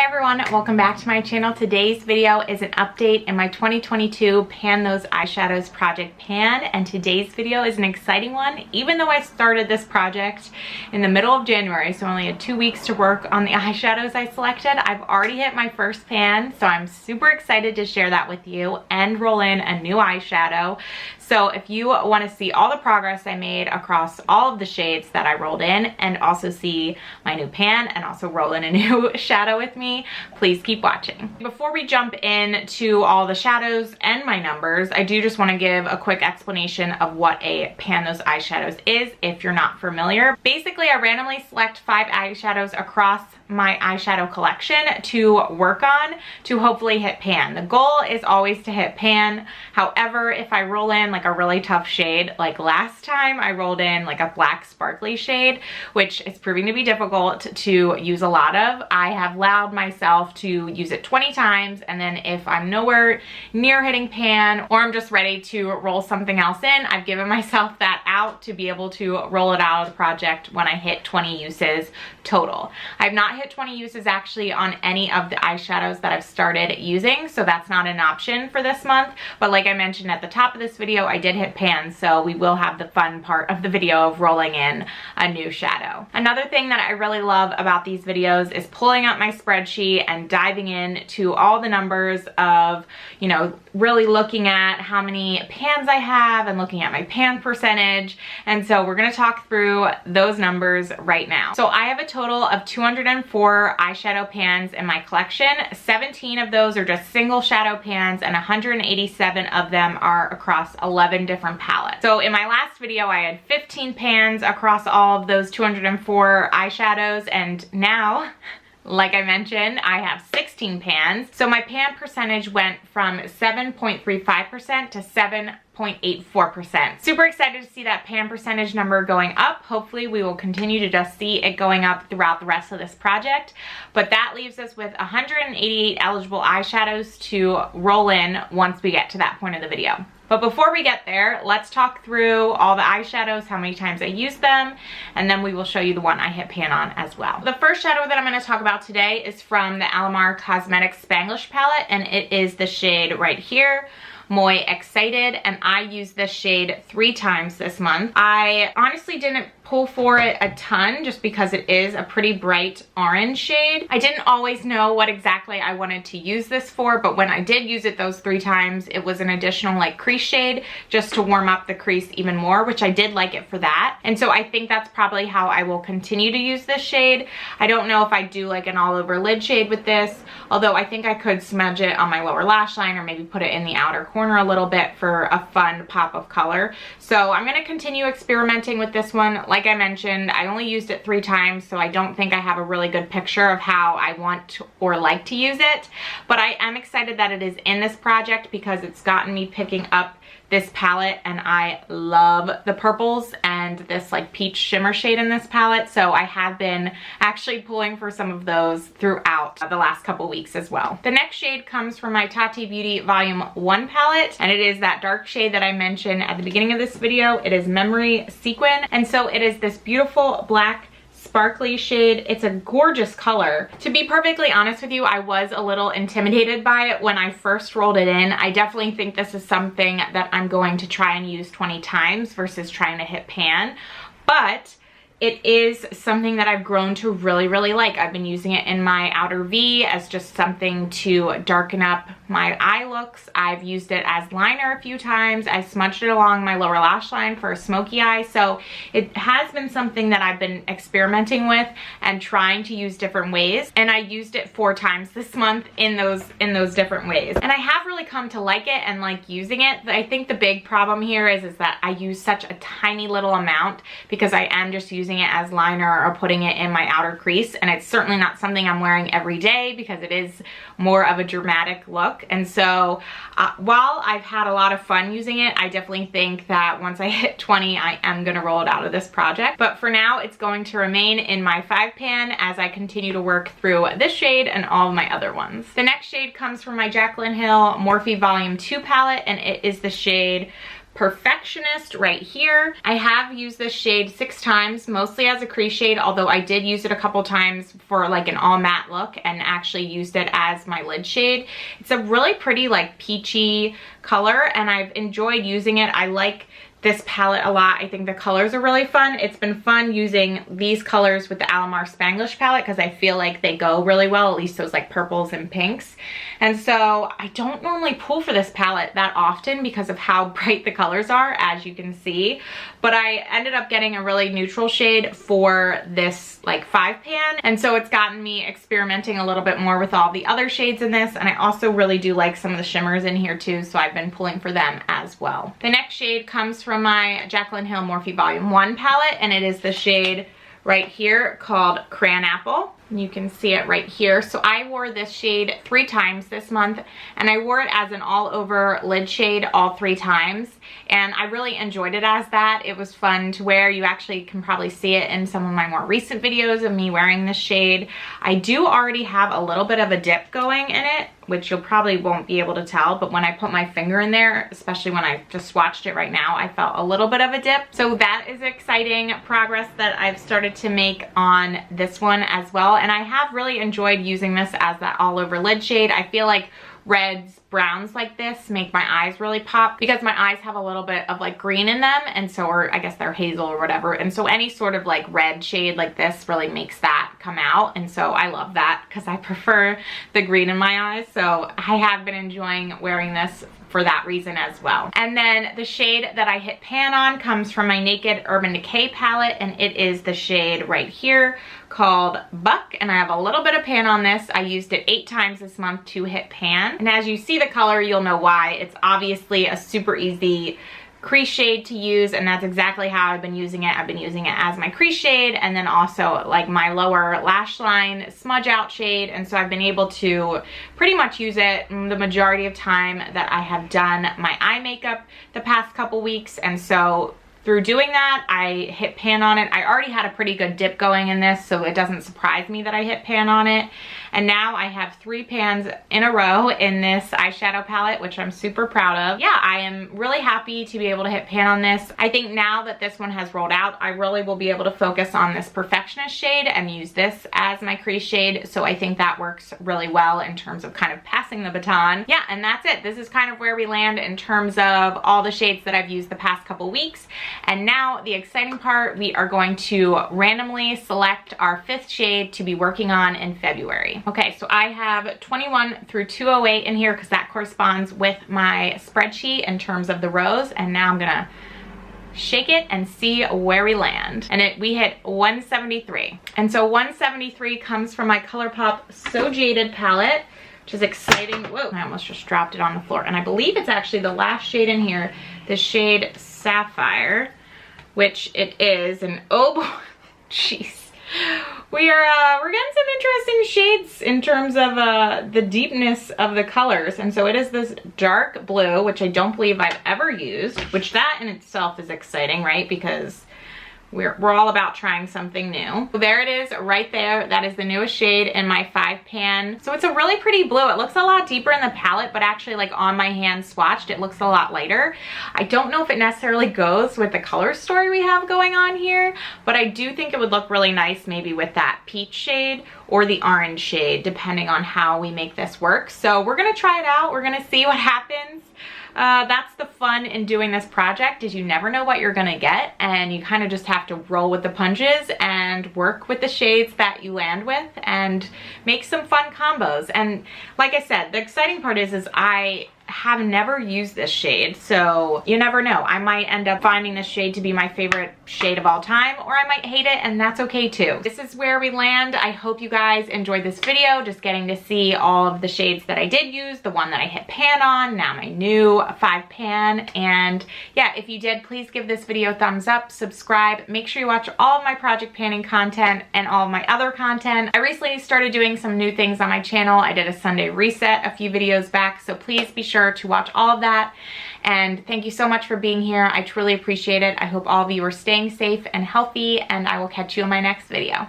everyone, welcome back to my channel. Today's video is an update in my 2022 Pan Those Eyeshadows project pan, and today's video is an exciting one. Even though I started this project in the middle of January, so I only had 2 weeks to work on the eyeshadows I selected, I've already hit my first pan, so I'm super excited to share that with you and roll in a new eyeshadow. So if you want to see all the progress I made across all of the shades that I rolled in, and also see my new pan and also roll in a new shadow with me, please keep watching. Before we jump into all the shadows and my numbers, I do just want to give a quick explanation of what a Pan Those Eyeshadows is if you're not familiar. Basically, I randomly select 5 eyeshadows across my eyeshadow collection to work on to hopefully hit pan. The goal is always to hit pan. However, if I roll in like a really tough shade, like last time I rolled in like a black sparkly shade, which is proving to be difficult to use a lot of, I have allowed myself to use it 20 times, and then if I'm nowhere near hitting pan or I'm just ready to roll something else in, I've given myself that out to be able to roll it out of the project when I hit 20 uses total. I've not hit 20 uses actually on any of the eyeshadows that I've started using, so that's not an option for this month. But like I mentioned at the top of this video, I did hit pan, so we will have the fun part of the video of rolling in a new shadow. Another thing that I really love about these videos is pulling up my spreadsheet and diving into all the numbers of, you know, really looking at how many pans I have and looking at my pan percentage. And so we're going to talk through those numbers right now. So I have a total of 204 eyeshadow pans in my collection. 17 of those are just single shadow pans, and 187 of them are across 11 different palettes. So in my last video, I had 15 pans across all of those 204 eyeshadows, and now, like I mentioned, I have 16 pans. So my pan percentage went from 7.35% to 7.84%. Super excited to see that pan percentage number going up. Hopefully we will continue to just see it going up throughout the rest of this project. But that leaves us with 188 eligible eyeshadows to roll in once we get to that point of the video. But before we get there, let's talk through all the eyeshadows, how many times I used them, and then we will show you the one I hit pan on as well. The first shadow that I'm going to talk about today is from the Alamar Cosmetics Spanglish palette, and it is the shade right here, Muy Excited, and I used this shade 3 times this month. I honestly didn't pull for it a ton just because it is a pretty bright orange shade. I didn't always know what exactly I wanted to use this for, but when I did use it those 3 times, it was an additional like crease shade just to warm up the crease even more, which I did like it for that. And so I think that's probably how I will continue to use this shade. I don't know if I do like an all over lid shade with this, although I think I could smudge it on my lower lash line or maybe put it in the outer corner a little bit for a fun pop of color. So I'm going to continue experimenting with this one. Like I mentioned, I only used it 3 times, so I don't think I have a really good picture of how I want to, or like to use it, but I am excited that it is in this project because it's gotten me picking up this palette, and I love the purples and this like peach shimmer shade in this palette, so I have been actually pulling for some of those throughout the last couple weeks as well. The next shade comes from my Tati Beauty Volume 1 palette, and it is that dark shade that I mentioned at the beginning of this video. It is Memory Sequin, and so it is this beautiful black sparkly shade. It's a gorgeous color. To be perfectly honest with you, I was a little intimidated by it when I first rolled it in. I definitely think this is something that I'm going to try and use 20 times versus trying to hit pan, but it is something that I've grown to really, really like. I've been using it in my outer V as just something to darken up my eye looks. I've used it as liner a few times. I smudged it along my lower lash line for a smoky eye. So it has been something that I've been experimenting with and trying to use different ways. And I used it 4 times this month in those different ways. And I have really come to like it and like using it. I think the big problem here is that I use such a tiny little amount because I am just using it as liner or putting it in my outer crease, and it's certainly not something I'm wearing every day because it is more of a dramatic look. And so while I've had a lot of fun using it, I definitely think that once I hit 20, I am going to roll it out of this project. But for now, it's going to remain in my 5 pan as I continue to work through this shade and all of my other ones. The next shade comes from my Jaclyn Hill Morphe Volume 2 palette, and it is the shade Perfectionist right here. I have used this shade 6 times, mostly as a crease shade, although I did use it a couple times for like an all matte look and actually used it as my lid shade. It's a really pretty like peachy color and I've enjoyed using it. I like this palette a lot. I think the colors are really fun. It's been fun using these colors with the Alamar Spanglish palette because I feel like they go really well, at least those like purples and pinks. And so I don't normally pull for this palette that often because of how bright the colors are, as you can see. But I ended up getting a really neutral shade for this like 5 pan. And so it's gotten me experimenting a little bit more with all the other shades in this. And I also really do like some of the shimmers in here too. So I've been pulling for them as well. The next shade comes from my Jaclyn Hill Morphe Volume 1 palette. And it is the shade right here called Crayon Apple. And you can see it right here. So I wore this shade 3 times this month and I wore it as an all over lid shade all 3 times. And I really enjoyed it as that. It was fun to wear. You actually can probably see it in some of my more recent videos of me wearing this shade. I do already have a little bit of a dip going in it, which you'll probably won't be able to tell, but when I put my finger in there, especially when I just swatched it right now, I felt a little bit of a dip. So that is exciting progress that I've started to make on this one as well. And I have really enjoyed using this as that all over lid shade. I feel like reds, browns like this make my eyes really pop because my eyes have a little bit of like green in them, and so, or I guess they're hazel or whatever, and so any sort of like red shade like this really makes that come out, and so I love that because I prefer the green in my eyes. So I have been enjoying wearing this for that reason as well. And then the shade that I hit pan on comes from my Naked Urban Decay palette, and it is the shade right here called Buck, and I have a little bit of pan on this. I used it 8 times this month to hit pan, and as you see the color, you'll know why. It's obviously a super easy crease shade to use, and that's exactly how I've been using it. I've been using it as my crease shade and then also like my lower lash line smudge out shade, and so I've been able to pretty much use it the majority of time that I have done my eye makeup the past couple weeks. And so through doing that, I hit pan on it. I already had a pretty good dip going in this, so it doesn't surprise me that I hit pan on it. And now I have 3 pans in a row in this eyeshadow palette, which I'm super proud of. Yeah, I am really happy to be able to hit pan on this. I think now that this one has rolled out, I really will be able to focus on this Perfectionist shade and use this as my crease shade. So I think that works really well in terms of kind of passing the baton. Yeah, and that's it. This is kind of where we land in terms of all the shades that I've used the past couple weeks. And now the exciting part, we are going to randomly select our 5th shade to be working on in February. Okay, so I have 21 through 208 in here because that corresponds with my spreadsheet in terms of the rows. And now I'm gonna shake it and see where we land. And we hit 173. And so 173 comes from my ColourPop So Jaded palette, which is exciting. Whoa, I almost just dropped it on the floor. And I believe it's actually the last shade in here, the shade Sapphire, which it is. And oh boy, jeez. We're getting some interesting shades in terms of the deepness of the colors. And so it is this dark blue, which I don't believe I've ever used, which that in itself is exciting, right? Because we're all about trying something new. So there it is right there. That is the newest shade in my 5 pan. So it's a really pretty blue. It looks a lot deeper in the palette, but actually like on my hand swatched, it looks a lot lighter. I don't know if it necessarily goes with the color story we have going on here, but I do think it would look really nice maybe with that peach shade or the orange shade, depending on how we make this work. So we're gonna try it out. We're gonna see what happens. That's the fun in doing this project, is you never know what you're gonna get, and you kind of just have to roll with the punches and work with the shades that you land with and make some fun combos. And like I said, the exciting part is I have never used this shade, so you never know. I might end up finding this shade to be my favorite shade of all time, or I might hate it, and that's okay too. This is where we land. I hope you guys enjoyed this video, just getting to see all of the shades that I did use, the one that I hit pan on, now my new 5 pan. And yeah, if you did, please give this video a thumbs up, subscribe, make sure you watch all of my project panning content and all of my other content. I recently started doing some new things on my channel. I did a Sunday reset a few videos back, so please be sure to watch all of that. And thank you so much for being here. I truly appreciate it. I hope all of you are staying safe and healthy, and I will catch you in my next video.